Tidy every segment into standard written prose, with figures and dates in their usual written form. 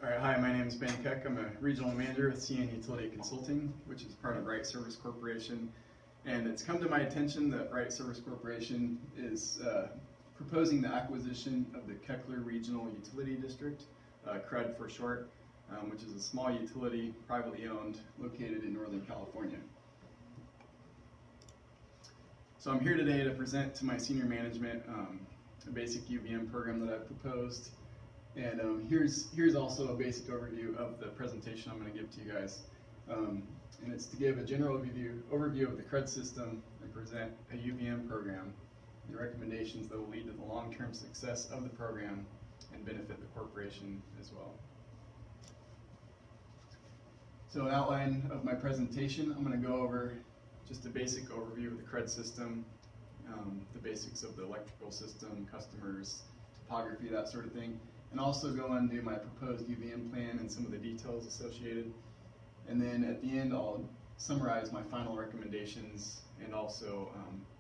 All right, hi, my name is Ben Keck. I'm a regional manager with CN Utility Consulting, which is part of Wright Service Corporation. And it's come to my attention that Wright Service Corporation is proposing the acquisition of the Keckler Regional Utility District, KRUD for short, which is a small utility, privately owned, located in Northern California. So I'm here today to present to my senior management a basic UVM program that I've proposed. And here's also a basic overview of the presentation I'm going to give to you guys. And it's to give a general overview of the KRUD system and present a UVM program and recommendations that will lead to the long-term success of the program and benefit the corporation as well. So an outline of my presentation, I'm going to go over just a basic overview of the KRUD system, the basics of the electrical system, customers, topography, that sort of thing. And also go into my proposed UVM plan and some of the details associated. And then at the end, I'll summarize my final recommendations and also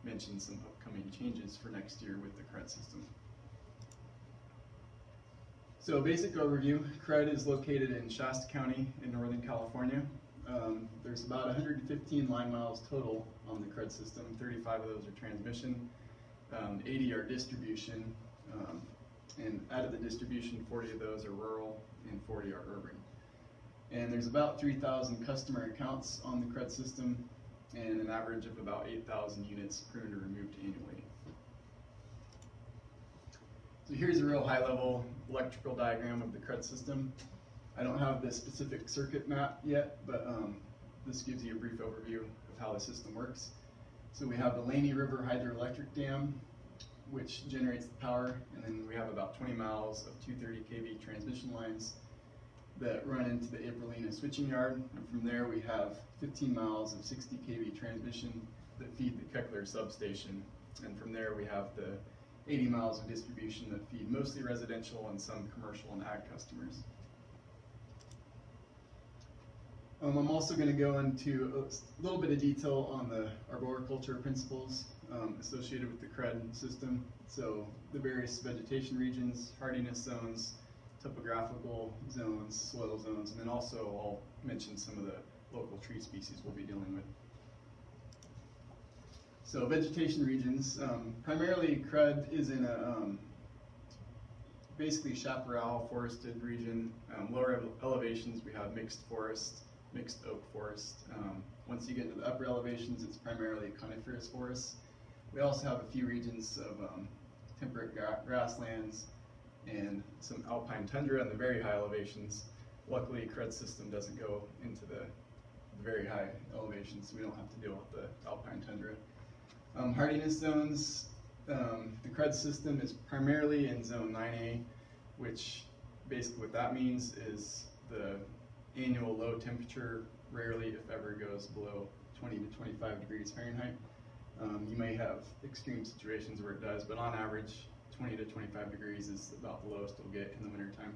mention some upcoming changes for next year with the KRUD system. So basic overview, KRUD is located in Shasta County in Northern California. There's about 115 line miles total on the KRUD system. 35 of those are transmission, 80 are distribution, and out of the distribution, 40 of those are rural and 40 are urban. And there's about 3,000 customer accounts on the KRUD system and an average of about 8,000 units pruned or removed annually. So here's a real high-level electrical diagram of the KRUD system. I don't have the specific circuit map yet, but this gives you a brief overview of how the system works. So we have the Laney River Hydroelectric Dam, which generates the power, and then we have about 20 miles of 230 kV transmission lines that run into the Aprilina switching yard, and from there we have 15 miles of 60 kV transmission that feed the Keckler substation, and from there we have the 80 miles of distribution that feed mostly residential and some commercial and ag customers. I'm also going to go into a little bit of detail on the arboriculture principles associated with the KRUD system. So the various vegetation regions, hardiness zones, topographical zones, soil zones, and then also I'll mention some of the local tree species we'll be dealing with. So vegetation regions, primarily KRUD is in a basically chaparral forested region. Lower elevations we have mixed forest, mixed oak forest. Once you get into the upper elevations, it's primarily coniferous forests. We also have a few regions of temperate grasslands and some alpine tundra in the very high elevations. Luckily, KRUD system doesn't go into the very high elevations, so we don't have to deal with the alpine tundra. Hardiness zones, the KRUD system is primarily in zone 9A, which basically what that means is the annual low temperature rarely, if ever, goes below 20 to 25 degrees Fahrenheit. You may have extreme situations where it does, but on average, 20 to 25 degrees is about the lowest it'll get in the wintertime.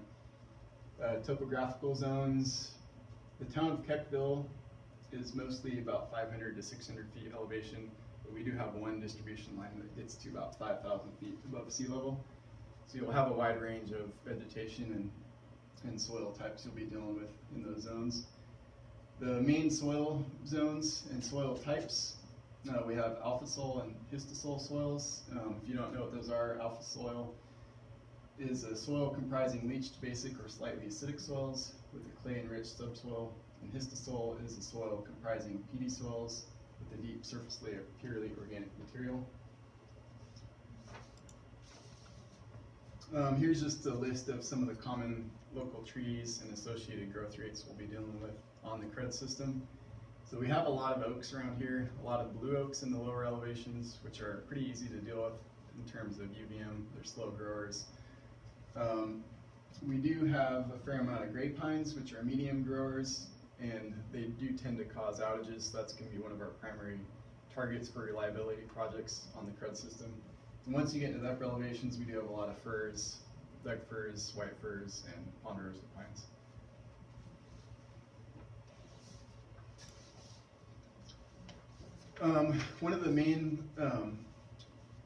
Topographical zones, the town of Keckville is mostly about 500 to 600 feet elevation, but we do have one distribution line that gets to about 5,000 feet above sea level. So you'll have a wide range of vegetation and soil types you'll be dealing with in those zones. The main soil zones and soil types, we have alpha soil and histosol soils. If you don't know what those are, alpha soil is a soil comprising leached basic or slightly acidic soils with a clay-enriched subsoil, and histosol is a soil comprising peaty soils with a deep surface layer of purely organic material. Here's just a list of some of the common local trees and associated growth rates we'll be dealing with on the KRUD system. So we have a lot of oaks around here, a lot of blue oaks in the lower elevations, which are pretty easy to deal with in terms of UVM. They're slow growers. We do have a fair amount of gray pines, which are medium growers, and they do tend to cause outages, so that's going to be one of our primary targets for reliability projects on the KRUD system. And once you get into the upper elevations, we do have a lot of firs, Doug firs, white firs, and ponderosa pines. One of the main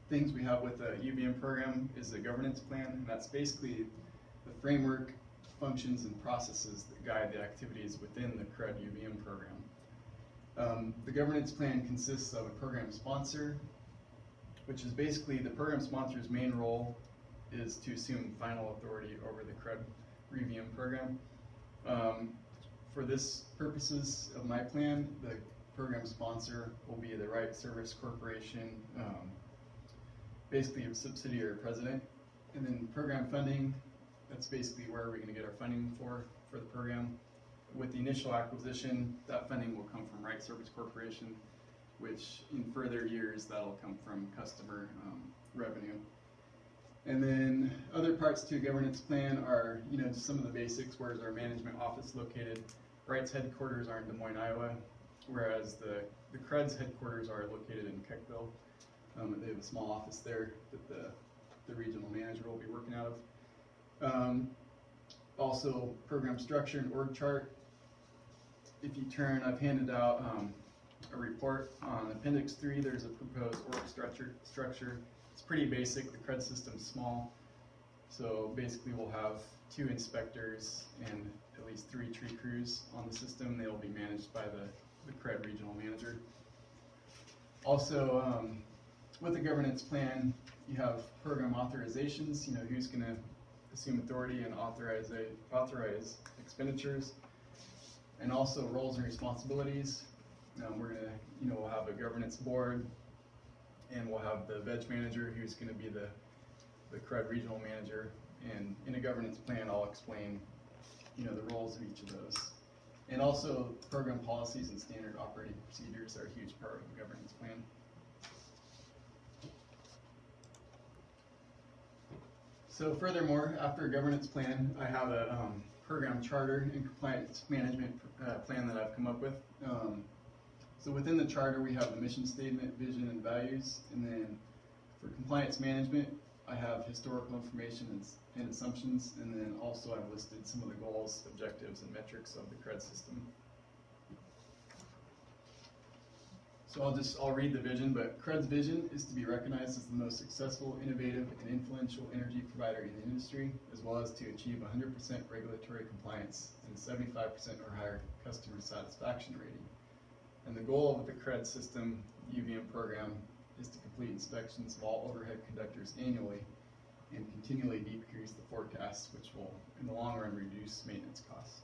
things we have with the UVM program is the governance plan, and that's basically the framework functions and processes that guide the activities within the KRUD UVM program. The governance plan consists of a program sponsor, which is basically the program sponsor's main role is to assume final authority over the KRUD UVM program. For this purposes of my plan, the program sponsor will be the Right Service Corporation, basically a subsidiary president. And then program funding, that's basically where we're going to get our funding for the program. With the initial acquisition, that funding will come from Right Service Corporation, which in further years that'll come from customer revenue. And then other parts to a governance plan are, just some of the basics. Where is our management office located? Right's headquarters are in Des Moines, Iowa, whereas the KRUD's headquarters are located in Keckville. They have a small office there that the regional manager will be working out of. Also, program structure and org chart. If you turn, I've handed out a report on Appendix 3. There's a proposed org structure. It's pretty basic. The KRUD system's small. So basically we'll have 2 inspectors and at least 3 tree crews on the system. They'll be managed by the KRUD regional manager. Also, with the governance plan, you have program authorizations, who's going to assume authority and authorize expenditures, and also roles and responsibilities. We're going to, we'll have a governance board, and we'll have the veg manager who's going to be the KRUD regional manager. And in a governance plan, I'll explain, the roles of each of those. And also program policies and standard operating procedures are a huge part of the governance plan. So furthermore, after a governance plan, I have a program charter and compliance management plan that I've come up with. So within the charter, we have the mission statement, vision, and values. And then for compliance management, I have historical information and assumptions. And then also I've listed some of the goals, objectives, and metrics of the KRUD system. So I'll read the vision, but KRUD's vision is to be recognized as the most successful, innovative, and influential energy provider in the industry, as well as to achieve 100% regulatory compliance and 75% or higher customer satisfaction rating. And the goal of the KRUD system UVM program is to complete inspections of all overhead conductors annually and continually decrease the forecast, which will, in the long run, reduce maintenance costs.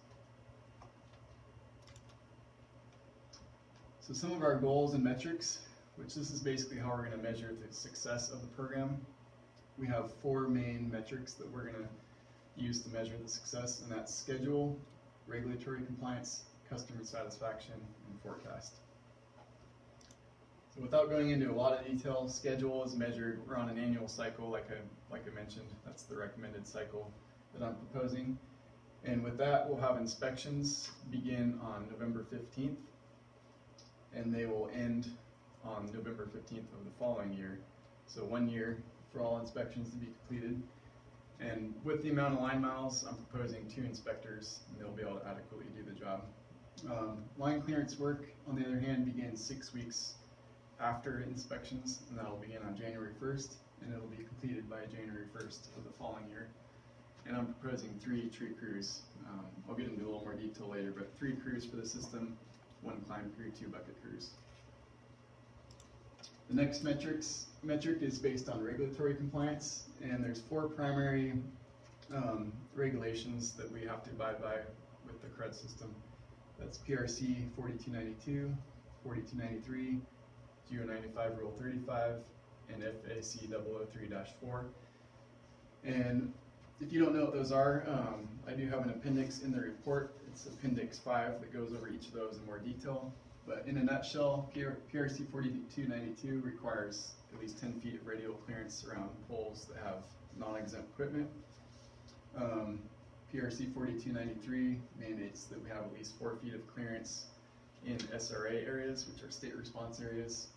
So some of our goals and metrics, which this is basically how we're going to measure the success of the program. We have 4 main metrics that we're going to use to measure the success, and that's schedule, regulatory compliance, customer satisfaction, and forecast. So without going into a lot of detail, schedule is measured. We're on an annual cycle, like I mentioned. That's the recommended cycle that I'm proposing. And with that, we'll have inspections begin on November 15th. And they will end on November 15th of the following year. So 1 year for all inspections to be completed. And with the amount of line miles, I'm proposing 2 inspectors, and they'll be able to adequately do the job. Line clearance work, on the other hand, begins 6 weeks after inspections, and that'll begin on January 1st, and it'll be completed by January 1st of the following year. And I'm proposing 3 tree crews. I'll get into a little more detail later, but 3 crews for the system. 1 climb crew, 2 bucket crews. The next metric is based on regulatory compliance, and there's 4 primary regulations that we have to abide by with the KRUD system. That's PRC 4292, 4293, GO 95 Rule 35, and FAC 003-4. And if you don't know what those are, I do have an appendix in the report. It's Appendix 5 that goes over each of those in more detail. But in a nutshell, PRC 4292 requires at least 10 feet of radial clearance around poles that have non-exempt equipment. PRC 4293 mandates that we have at least 4 feet of clearance in SRA areas, which are state response areas.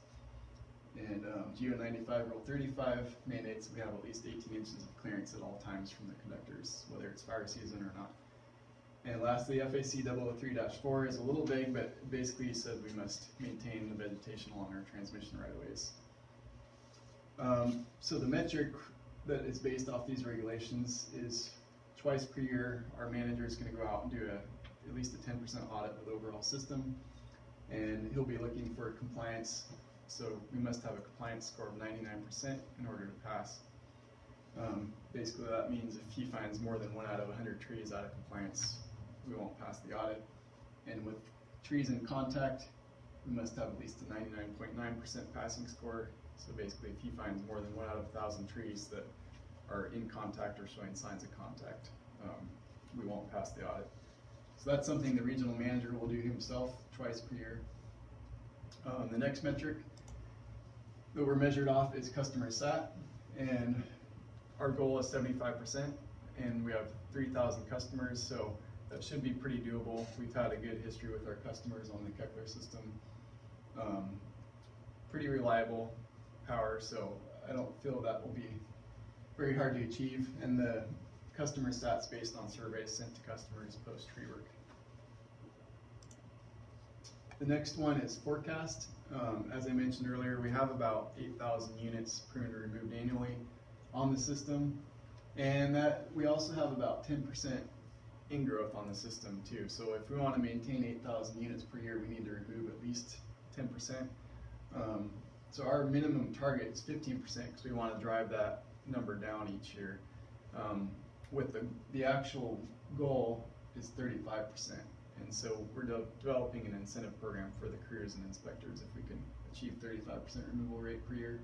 And GO 95 Rule 35 mandates that we have at least 18 inches of clearance at all times from the conductors, whether it's fire season or not. And lastly, FAC 003-4 is a little vague, but basically said we must maintain the vegetation along our transmission right-of-ways. So the metric that is based off these regulations is twice per year, our manager is going to go out and do at least a 10% audit of the overall system, and he'll be looking for compliance. So we must have a compliance score of 99% in order to pass. Basically that means if he finds more than 1 out of 100 trees out of compliance, we won't pass the audit. And with trees in contact, we must have at least a 99.9% passing score. So basically if he finds more than 1 out of 1,000 trees that are in contact or showing signs of contact, we won't pass the audit. So that's something the regional manager will do himself twice per year. The next metric that we're measured off is customer sat, and our goal is 75%, and we have 3,000 customers, so that should be pretty doable. We've had a good history with our customers on the Kepler system. Pretty reliable power, so I don't feel that will be very hard to achieve, and the customer stats based on surveys sent to customers post tree work. The next one is forecast. As I mentioned earlier, we have about 8,000 units pruned or removed annually on the system, and that we also have about 10% ingrowth on the system too. So if we want to maintain 8,000 units per year, we need to remove at least 10%. So our minimum target is 15% because we want to drive that number down each year. With the actual goal is 35%. And so we're developing an incentive program for the crews and inspectors if we can achieve 35% removal rate per year.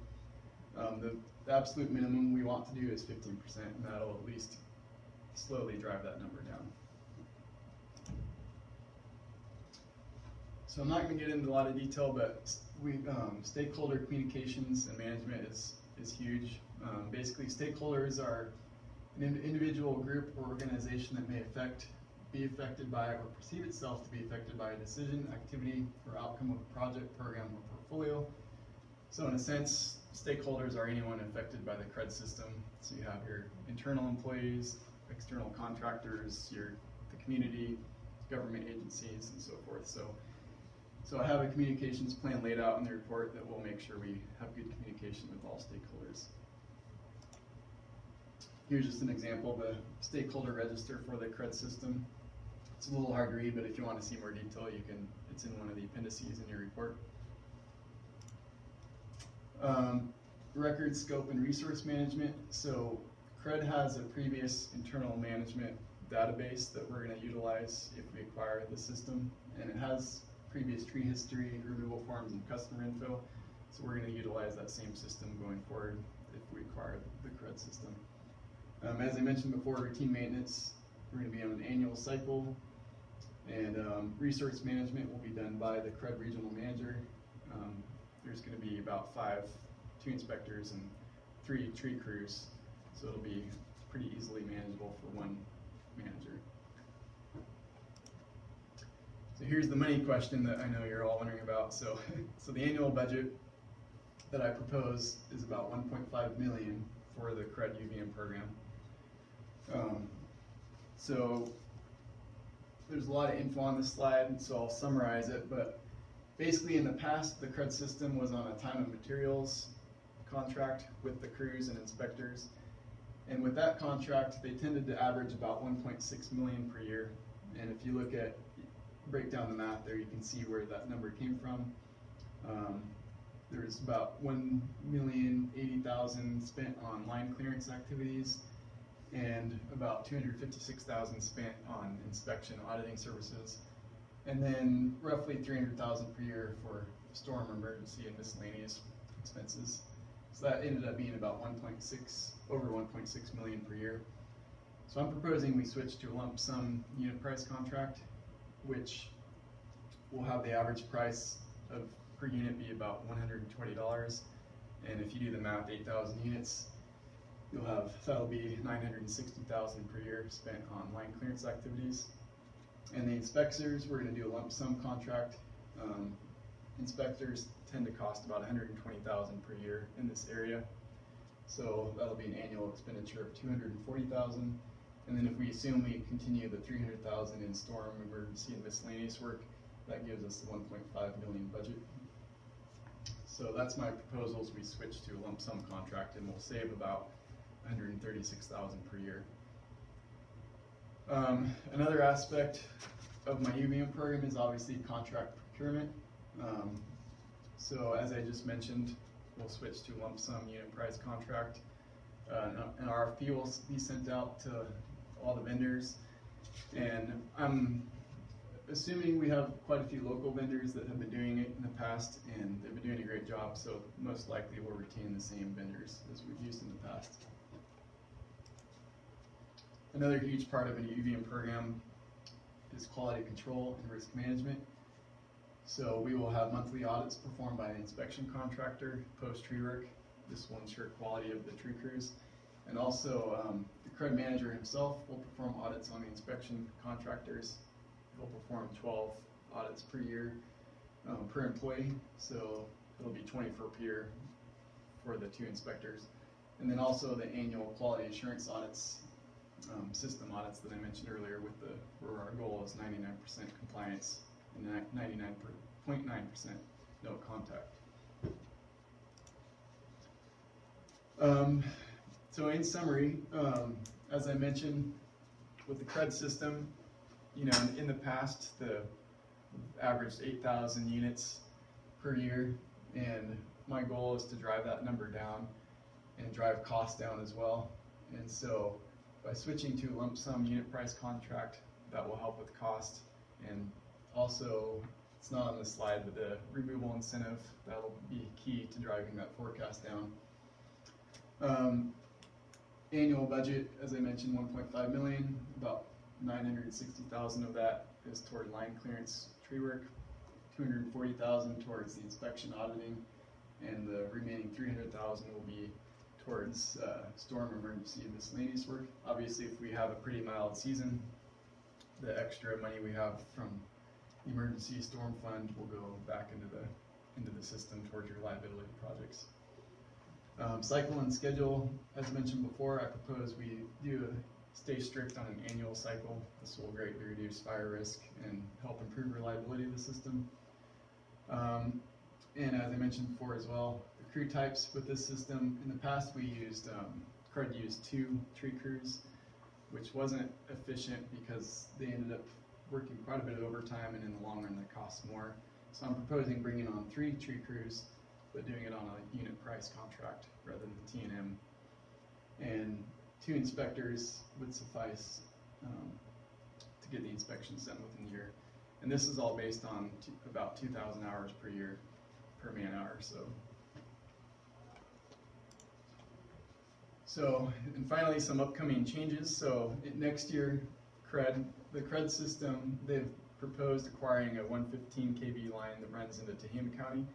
The absolute minimum we want to do is 15%, and that'll at least slowly drive that number down. So I'm not going to get into a lot of detail, but stakeholder communications and management is huge. Basically, stakeholders are an individual group or organization that may be affected by or perceive itself to be affected by a decision, activity, or outcome of a project, program, or portfolio. So in a sense, stakeholders are anyone affected by the KRUD system. So you have your internal employees, external contractors, the community, government agencies, and so forth. So I have a communications plan laid out in the report that will make sure we have good communication with all stakeholders. Here's just an example of the stakeholder register for the KRUD system. It's a little hard to read, but if you want to see more detail, it's in one of the appendices in your report. Record, scope, and resource management. So KRUD has a previous internal management database that we're going to utilize if we acquire the system, and it has previous tree history, removal forms, and customer info. So we're going to utilize that same system going forward if we acquire the KRUD system. As I mentioned before, routine maintenance, we're going to be on an annual cycle, and resource management will be done by the KRUD regional manager. There's going to be about 2 inspectors and 3 tree crews, so it'll be pretty easily manageable for one manager. So here's the money question that I know you're all wondering about. So the annual budget that I propose is about $1.5 million for the KRUD UVM program. So there's a lot of info on this slide, so I'll summarize it, but basically in the past the KRUD system was on a time and materials contract with the crews and inspectors, and with that contract they tended to average about 1.6 million per year. And if you break down the math there, you can see where that number came from. There's about 1,080,000 spent on line clearance activities, and about 256,000 spent on inspection auditing services, and then roughly 300,000 per year for storm, emergency, and miscellaneous expenses. So that ended up being about over 1.6 million per year. So I'm proposing we switch to a lump sum unit price contract, which will have the average price per unit be about $120. And if you do the math, 8,000 units, that'll be 960,000 per year spent on line clearance activities. And the inspectors, we're going to do a lump sum contract. Inspectors tend to cost about $120,000 per year in this area. So that'll be an annual expenditure of $240,000. And then if we assume we continue the $300,000 in storm, emergency, and miscellaneous work, that gives us the $1.5 million budget. So that's my proposal, is we switch to a lump sum contract, and we'll save about $136,000 per year. Another aspect of my UVM program is obviously contract procurement. So as I just mentioned, we'll switch to lump sum unit price contract. An RFP will be sent out to all the vendors, and I'm assuming we have quite a few local vendors that have been doing it in the past, and they've been doing a great job, so most likely we'll retain the same vendors as we've used in the past. Another huge part of a UVM program is quality control and risk management. So we will have monthly audits performed by an inspection contractor post-tree work. This will ensure quality of the tree crews. And also the KRUD manager himself will perform audits on the inspection contractors. He'll perform 12 audits per year per employee, so it'll be 20 per year for the 2 inspectors. And then also the annual quality assurance audits, system audits that I mentioned earlier, where our goal is 99% compliance and 99.9% no contact. So in summary, as I mentioned, with the KRUD system, you know, in the past, the averaged 8,000 units per year, and my goal is to drive that number down and drive costs down as well. And so by switching to lump sum unit price contract, that will help with cost. And also, it's not on the slide, but the removal incentive, that'll be key to driving that forecast down. Annual budget, as I mentioned, 1.5 million, about 960,000 of that is toward line clearance tree work, 240,000 towards the inspection auditing, and the remaining 300,000 will be towards storm emergency and miscellaneous work. Obviously, if we have a pretty mild season, the extra money we have from the emergency storm fund will go back into the system towards your liability projects. Cycle and schedule, as mentioned before, I propose we stay strict on an annual cycle. This will greatly reduce fire risk and help improve reliability of the system. And as I mentioned before as well, the crew types with this system, in the past we used, KRUD used 2 tree crews, which wasn't efficient because they ended up working quite a bit of overtime, and in the long run that costs more. So I'm proposing bringing on 3 tree crews, but doing it on a unit price contract rather than T&M. And 2 inspectors would suffice to get the inspections done within the year. And this is all based on about 2,000 hours per year per man hour. So, and finally, some upcoming changes. So next year, the KRUD system, they've proposed acquiring a 115 kV line that runs into Tehama County,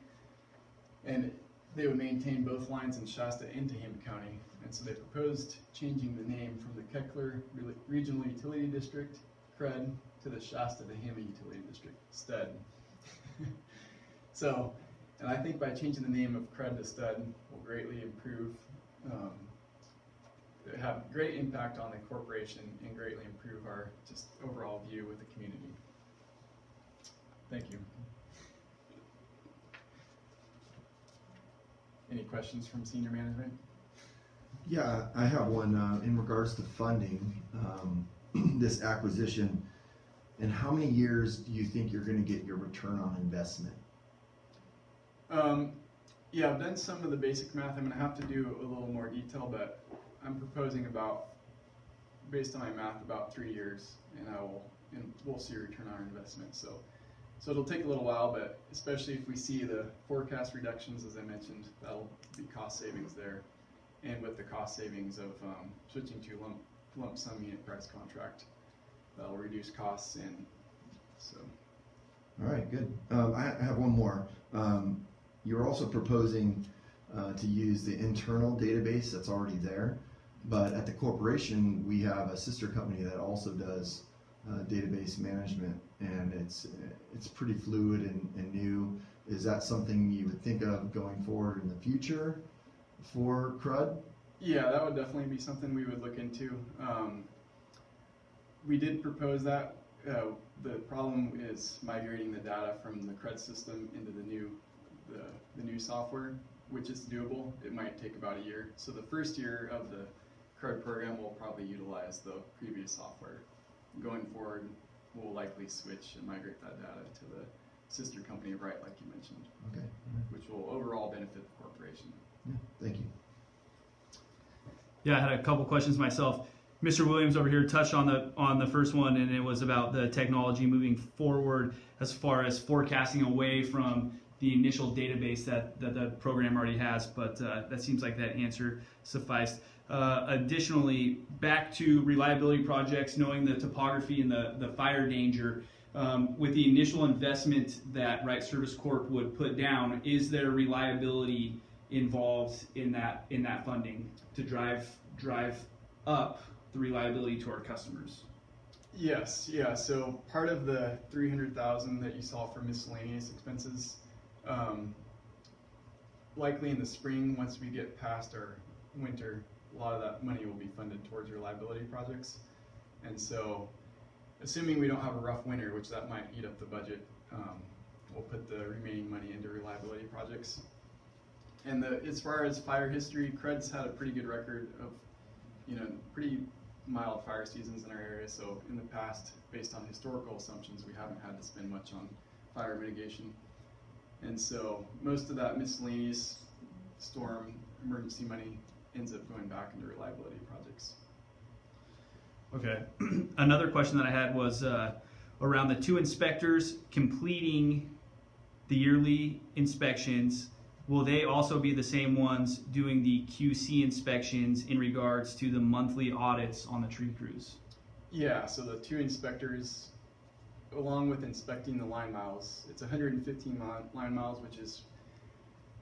and they would maintain both lines in Shasta and Tehama County. And so they proposed changing the name from the Keckler Regional Utility District, KRUD, to the Shasta Tehama Utility District, STUD. So, and I think by changing the name of KRUD to STUD will greatly improve, have great impact on the corporation and greatly improve our just overall view with the community. Thank you. Any questions from senior management? Yeah, I have one in regards to funding this acquisition. And how many years do you think you're going to get your return on investment? Yeah, I've done some of the basic math. I'm going to have to do a little more detail, but I'm proposing based on my math, about 3 years, and we'll see a return on our investment. So it'll take a little while, but especially if we see the forecast reductions, as I mentioned, that'll be cost savings there. And with the cost savings of switching to lump sum unit price contract, that'll reduce costs, and so. All right, good. I have one more. You're also proposing to use the internal database that's already there, but at the corporation we have a sister company that also does database management, and it's pretty fluid and new. Is that something you would think of going forward in the future for KRUD? Yeah, that would definitely be something we would look into. We did propose that. The problem is migrating the data from the KRUD system into the new software, which is doable. It might take about a year. So the first year of the KRUD program will probably utilize the previous software. going forward, we'll likely switch and migrate that data to the sister company of Wright, like you mentioned, Okay. All right. which will overall benefit the corporation. Yeah. Thank you. Yeah, I had a couple questions myself. Mr. Williams over here touched on the first one, and it was about the technology moving forward as far as forecasting away from the initial database that the program already has. But that seems like that answer sufficed. Additionally, back to reliability projects, knowing the topography and the fire danger, with the initial investment that Wright Service Corp would put down, is there reliability involved in that funding to drive up the reliability to our customers? Yes, yeah. So part of the $300,000 that you saw for miscellaneous expenses, likely in the spring, once we get past our winter, a lot of that money will be funded towards reliability projects. And so, assuming we don't have a rough winter, which that might eat up the budget, we'll put the remaining money into reliability projects. And as far as fire history, KRUD's had a pretty good record of, pretty mild fire seasons in our area. So in the past, based on historical assumptions, we haven't had to spend much on fire mitigation. And so most of that miscellaneous storm emergency money ends up going back into reliability projects. Okay. Another question that I had was around the 2 inspectors completing the yearly inspections. Will they also be the same ones doing the QC inspections in regards to the monthly audits on the tree crews? Yeah, so the 2 inspectors, along with inspecting the line miles, it's 115 line miles,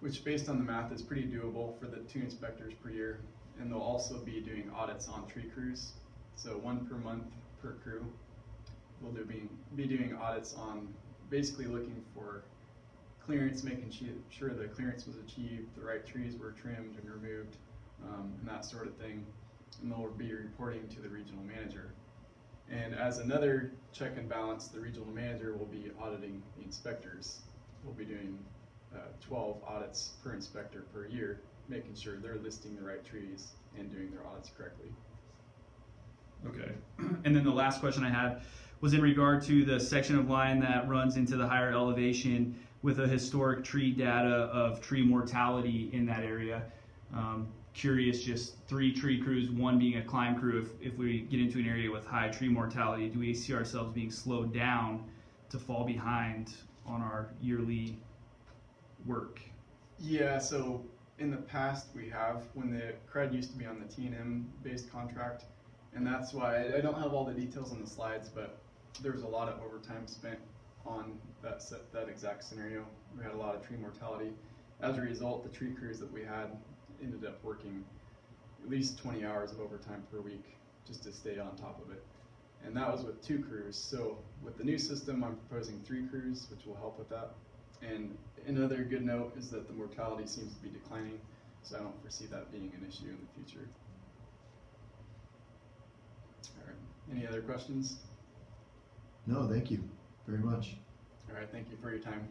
which based on the math is pretty doable for the 2 inspectors per year. And they'll also be doing audits on tree crews, so 1 per month per crew. We'll be doing audits on basically looking for clearance, making sure the clearance was achieved, the right trees were trimmed and removed, and that sort of thing. And they'll be reporting to the regional manager. And as another check and balance, the regional manager will be auditing the inspectors. We'll be doing 12 audits per inspector per year, making sure they're listing the right trees and doing their audits correctly. Okay. And then the last question I had was in regard to the section of line that runs into the higher elevation with a historic tree data of tree mortality in that area. Curious, just 3 tree crews, 1 being a climb crew. If we get into an area with high tree mortality, do we see ourselves being slowed down to fall behind on our yearly work? Yeah, so in the past we have, when the KRUD used to be on the T&M based contract, and that's why I don't have all the details on the slides, but there was a lot of overtime spent on that exact scenario. We had a lot of tree mortality. As a result, the tree crews that we had ended up working at least 20 hours of overtime per week just to stay on top of it. And that was with 2 crews. So with the new system, I'm proposing 3 crews, which will help with that. And another good note is that the mortality seems to be declining, so I don't foresee that being an issue in the future. All right, any other questions? No, thank you very much. All right, thank you for your time.